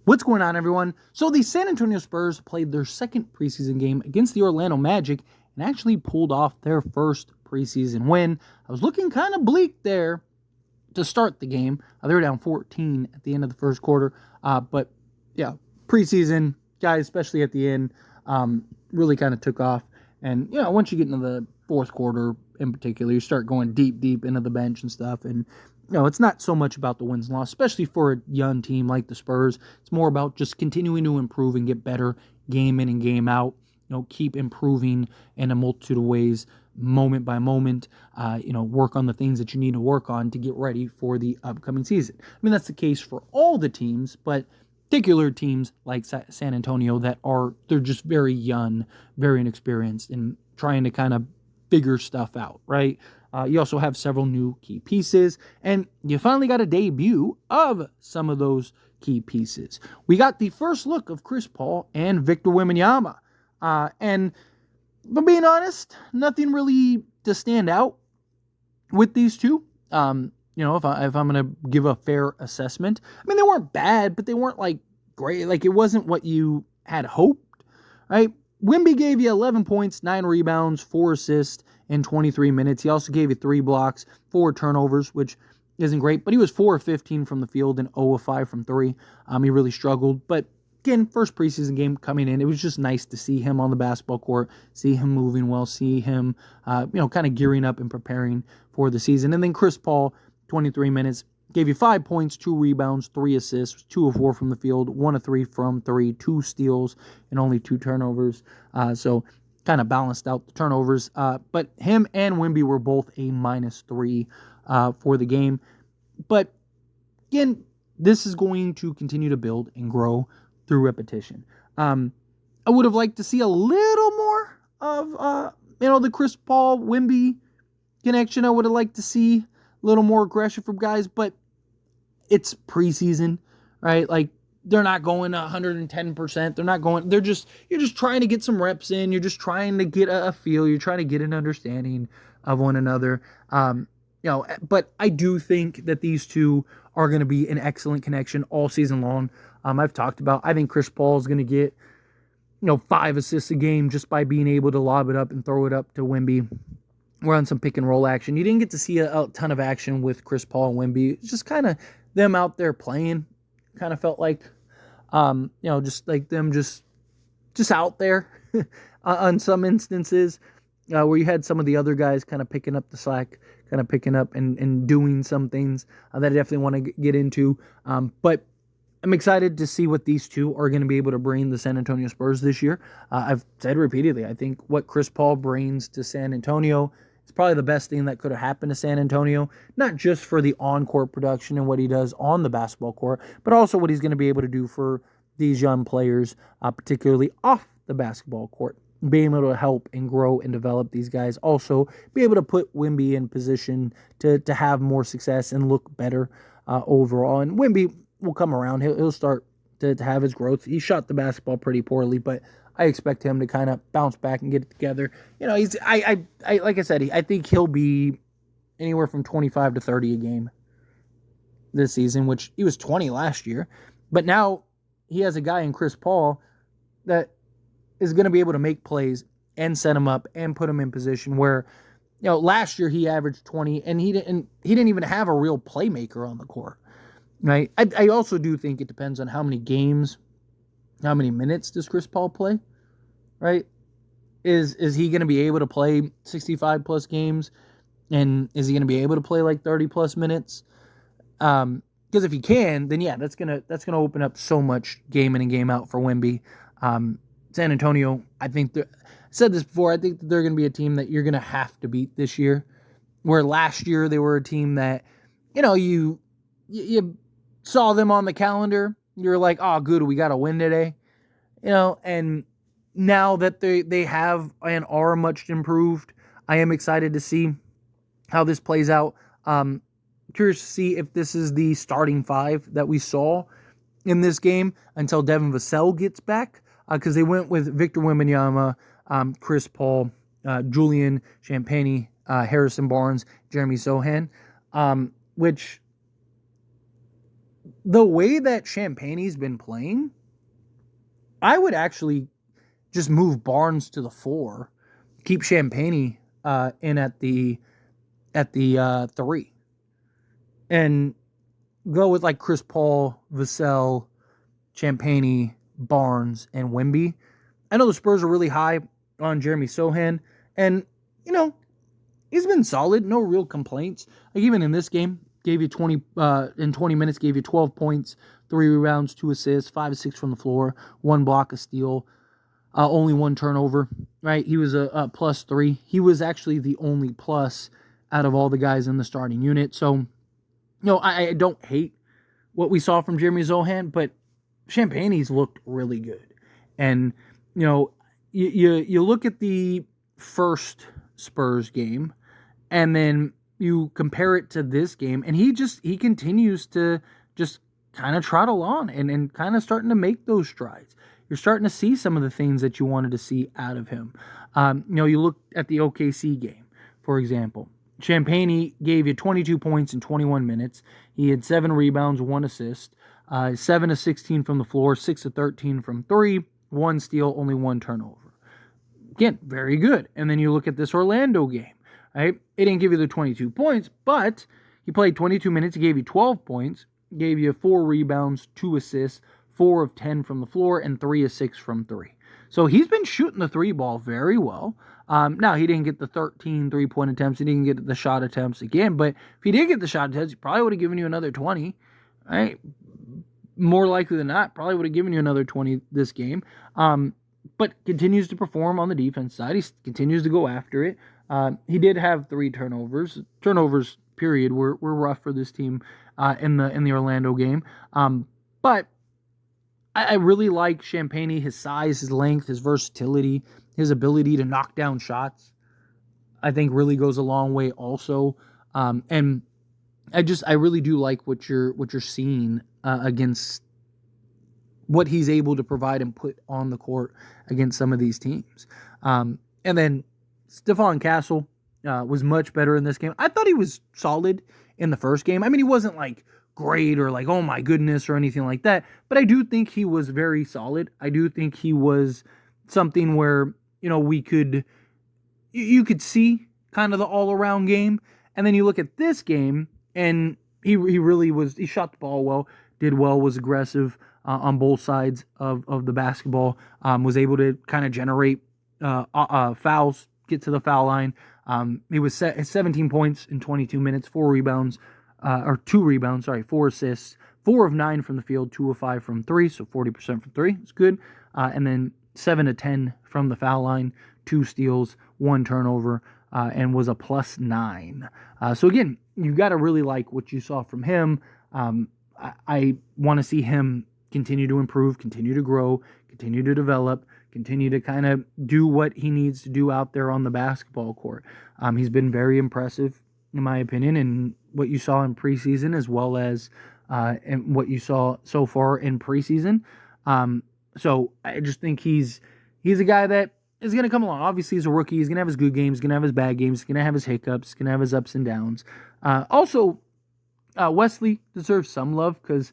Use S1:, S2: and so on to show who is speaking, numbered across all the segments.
S1: What's going on, everyone? So the San Antonio Spurs played their second preseason game against the Orlando Magic and actually pulled off their first preseason win. I was looking kind of bleak there to start the game. They were down 14 at the end of the first quarter. But yeah, preseason guys, especially at the end, really kind of took off. And, once you get into the fourth quarter in particular, you start going deep into the bench and stuff. And, it's not so much about the wins and loss, especially for a young team like the Spurs. It's more about just continuing to improve and get better game in and game out. Keep improving in a multitude of ways, moment by moment. Work on the things that you need to work on to get ready for the upcoming season. I mean, that's the case for all the teams, but particular teams like San Antonio they're just very young, very inexperienced, and trying to kind of figure stuff out, right? You also have several new key pieces, and you finally got a debut of some of those key pieces. We got the first look of Chris Paul and Victor Wembanyama. And but being honest, nothing really to stand out with these two. If I'm going to give a fair assessment, I mean, they weren't bad, but they weren't like great. Like, it wasn't what you had hoped, right? Wemby gave you 11 points, 9 rebounds, 4 assists in 23 minutes. He also gave you 3 blocks, 4 turnovers, which isn't great, but he was 4 of 15 from the field and 0 of 5 from 3. He really struggled, but again, first preseason game coming in, it was just nice to see him on the basketball court, see him moving well, see him, kind of gearing up and preparing for the season. And then Chris Paul, 23 minutes, gave you 5 points, 2 rebounds, 3 assists, 2 of 4 from the field, 1 of 3 from 3, 2 steals, and only 2 turnovers. So kind of balanced out the turnovers. But him and Wemby were both a -3 for the game. But again, this is going to continue to build and grow through repetition. I would have liked to see a little more of, the Chris Paul Wemby connection. I would have liked to see a little more aggression from guys, but it's preseason, right? Like, they're not going 110%. You're just trying to get some reps in. You're just trying to get a feel. You're trying to get an understanding of one another. But I do think that these two are going to be an excellent connection all season long. I've talked about, I think Chris Paul is going to get, 5 assists a game just by being able to lob it up and throw it up to Wemby. We're on some pick and roll action. You didn't get to see a ton of action with Chris Paul and Wemby. It's just kind of them out there playing. Kind of felt like, just like them just out there on some instances where you had some of the other guys kind of picking up the slack, kind of picking up and doing some things that I definitely want to get into. But I'm excited to see what these two are going to be able to bring the San Antonio Spurs this year. I've said repeatedly, I think what Chris Paul brings to San Antonio is probably the best thing that could have happened to San Antonio, not just for the on-court production and what he does on the basketball court, but also what he's going to be able to do for these young players, particularly off the basketball court, being able to help and grow and develop these guys. Also, be able to put Wemby in position to have more success and look better overall. And Wemby will come around. He'll start to have his growth. He shot the basketball pretty poorly, but I expect him to kind of bounce back and get it together. Like I said, I think he'll be anywhere from 25 to 30 a game this season, which he was 20 last year. But now he has a guy in Chris Paul that is going to be able to make plays and set him up and put him in position where, last year he averaged 20 and he didn't even have a real playmaker on the court. Right. I also do think it depends on how many games, how many minutes does Chris Paul play, right? Is he going to be able to play 65 plus games, and is he going to be able to play like 30 plus minutes? Because if he can, then yeah, that's gonna open up so much game in and game out for Wemby. San Antonio, I said this before, I think that they're going to be a team that you're going to have to beat this year. Where last year they were a team that, you saw them on the calendar, you're like, oh, good, we got to win today. And now that they have and are much improved, I am excited to see how this plays out. Curious to see if this is the starting 5 that we saw in this game until Devin Vassell gets back, because they went with Victor Wembanyama, Chris Paul, Julian Champagnie, Harrison Barnes, Jeremy Sohan, which the way that Champagne's been playing, I would actually just move Barnes to the 4, keep Champagne in at the 3, and go with like Chris Paul, Vassell, Champagne, Barnes, and Wemby. I know the Spurs are really high on Jeremy Sohan, and you know he's been solid, no real complaints. Like even in this game, gave you 20 in 20 minutes, gave you 12 points, 3 rebounds, 2 assists, 5 of 6 from the floor, 1 block, a steal, only 1 turnover. Right, he was a +3. He was actually the only plus out of all the guys in the starting unit. So, I don't hate what we saw from Jeremy Sohan, but Champagne's looked really good. And you look at the first Spurs game, and then you compare it to this game, and he continues to just kind of trot along and kind of starting to make those strides. You're starting to see some of the things that you wanted to see out of him. You look at the OKC game, for example. Champagne gave you 22 points in 21 minutes. He had 7 rebounds, 1 assist, 7 of 16 from the floor, 6 of 13 from 3, 1 steal, only 1 turnover. Again, very good. And then you look at this Orlando game, right? It didn't give you the 22 points, but he played 22 minutes. He gave you 12 points, gave you 4 rebounds, 2 assists, 4 of 10 from the floor, and 3 of 6 from 3. So he's been shooting the 3 ball very well. Now, he didn't get the 13 3-point attempts. He didn't get the shot attempts again. But if he did get the shot attempts, he probably would have given you another 20, right? More likely than not, probably would have given you another 20 this game. But continues to perform on the defense side. He continues to go after it. He did have 3 turnovers. Turnovers, period, were rough for this team in the Orlando game. But I really like Champagne, his size, his length, his versatility, his ability to knock down shots. I think really goes a long way also. And I really do like what you're seeing against what he's able to provide and put on the court against some of these teams. And then Stephon Castle was much better in this game. I thought he was solid in the first game. I mean, he wasn't like great or like, oh my goodness or anything like that, but I do think he was very solid. I do think he was something where, you could see kind of the all-around game. And then you look at this game, and he really was, he shot the ball well, did well, was aggressive on both sides of the basketball, was able to kind of generate fouls, get to the foul line. He was 17 points in 22 minutes, 2 rebounds, 4 assists, 4 of 9 from the field, 2 of 5 from 3, so 40% from 3. It's good. And then 7 of 10 from the foul line, 2 steals, 1 turnover, and was a +9. So again, you got to really like what you saw from him. I want to see him continue to improve, continue to grow, continue to develop, continue to kind of do what he needs to do out there on the basketball court. He's been very impressive, in my opinion, in what you saw in preseason as well as in what you saw so far in preseason. So I just think he's a guy that is going to come along. Obviously, he's a rookie. He's going to have his good games. He's going to have his bad games. He's going to have his hiccups. He's going to have his ups and downs. Also, Wesley deserves some love because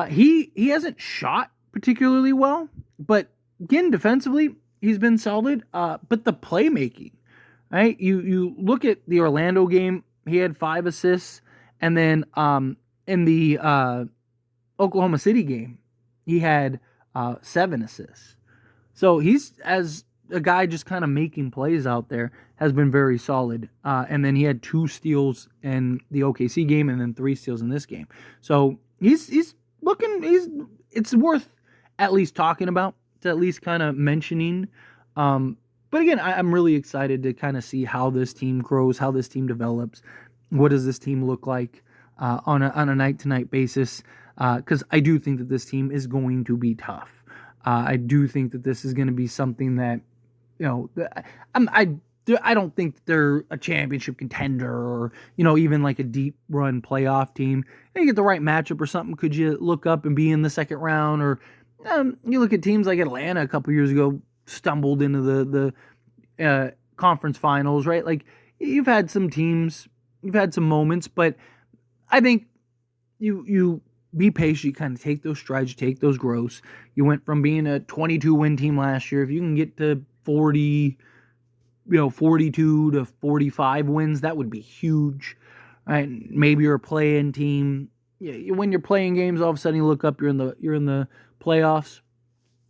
S1: he hasn't shot particularly well, but again, defensively, he's been solid. But the playmaking, right? You look at the Orlando game, he had 5 assists, and then in the Oklahoma City game, he had 7 assists. So he's, as a guy just kind of making plays out there, has been very solid. And then he had 2 steals in the OKC game and then 3 steals in this game. So he's looking, it's worth at least talking about, to at least kind of mentioning. But again, I'm really excited to kind of see how this team grows, how this team develops. What does this team look like on a night-to-night basis? Because I do think that this team is going to be tough. I do think that this is going to be something that, I don't think they're a championship contender or, even like a deep run playoff team. You get the right matchup or something. Could you look up and be in the second round? Or you look at teams like Atlanta a couple years ago, stumbled into the conference finals, right? Like you've had some teams, you've had some moments, but I think you be patient. You kind of take those strides, you take those growths. You went from being a 22-win team last year. If you can get to 42 to 45 wins, that would be huge. Right? Maybe you're a play-in team. When you're playing games, all of a sudden you look up, you're in the playoffs,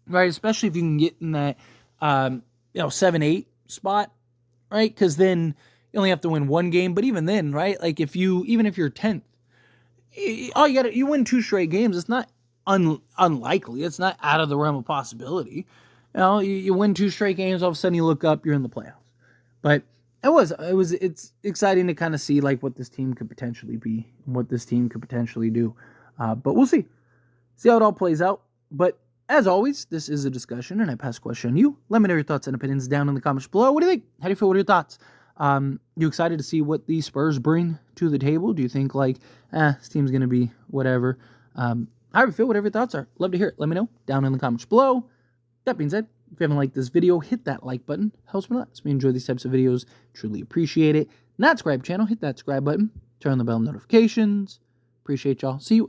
S1: right? Especially if you can get in that 7-8 spot, right? Because then you only have to win one game. But even then, right? Like even if you're 10th, you win 2 straight games. It's not unlikely. It's not out of the realm of possibility. You win 2 straight games, all of a sudden you look up, you're in the playoffs. But it's exciting to kind of see like what this team could potentially be and what this team could potentially do. But we'll see how it all plays out. But as always, this is a discussion, and I pass the question on you. Let me know your thoughts and opinions down in the comments below. What do you think? How do you feel? What are your thoughts? You excited to see what the Spurs bring to the table? Do you think like, this team's going to be whatever? How do you feel? Whatever your thoughts are. Love to hear it. Let me know down in the comments below. That being said, if you haven't liked this video, hit that like button. Helps me a lot. If you enjoy these types of videos, truly appreciate it. Not subscribe channel, hit that subscribe button. Turn on the bell notifications. Appreciate y'all. See you.